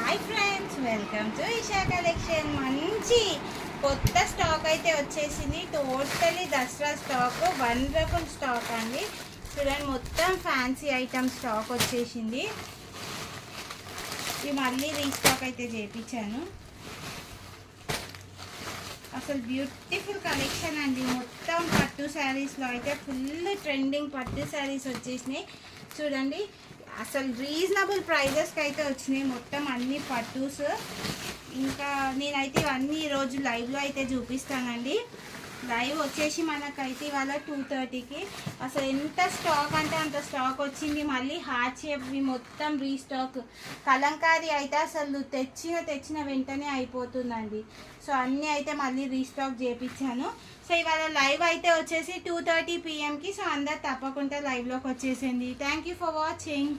Hi friends, welcome to Isha collection. మంచి కొత్త stock అయితే వచ్చేసింది. Totally Dasara stock, wonderful stock అండి. చూడండి, మొత్తం ఫ్యాన్సీ ఐటమ్ స్టాక్ వచ్చేసింది. ఇవి మళ్ళీ రీస్టాక్ అయితే చేయించాను. అసలు బ్యూటిఫుల్ కలెక్షన్ అండి. మొత్తం పట్టు శారీస్లో అయితే ఫుల్ ట్రెండింగ్ పట్టు శారీస్ వచ్చేసినాయి. చూడండి, అసలు రీజనబుల్ ప్రైజెస్కి అయితే వచ్చినాయి. మొత్తం అన్ని పట్టూస్. ఇంకా నేనైతే ఇవన్నీ ఈరోజు లైవ్లో అయితే చూపిస్తానండి. లైవ్ వచ్చేసి మనకైతే ఇవాళ 2:30కి. అసలు ఎంత స్టాక్ అంటే అంత స్టాక్ వచ్చింది. మళ్ళీ హార్ట్ షేప్వి మొత్తం రీస్టాక్. కలంకారీ అయితే అసలు తెచ్చిన వెంటనే అయిపోతుందండి. సో అన్నీ అయితే మళ్ళీ రీస్టాక్ చేయించాను. సో ఇవాళ లైవ్ అయితే వచ్చేసి 2:30 PM. సో అందరు తప్పకుండా లైవ్లోకి వచ్చేసింది. Thank you for watching.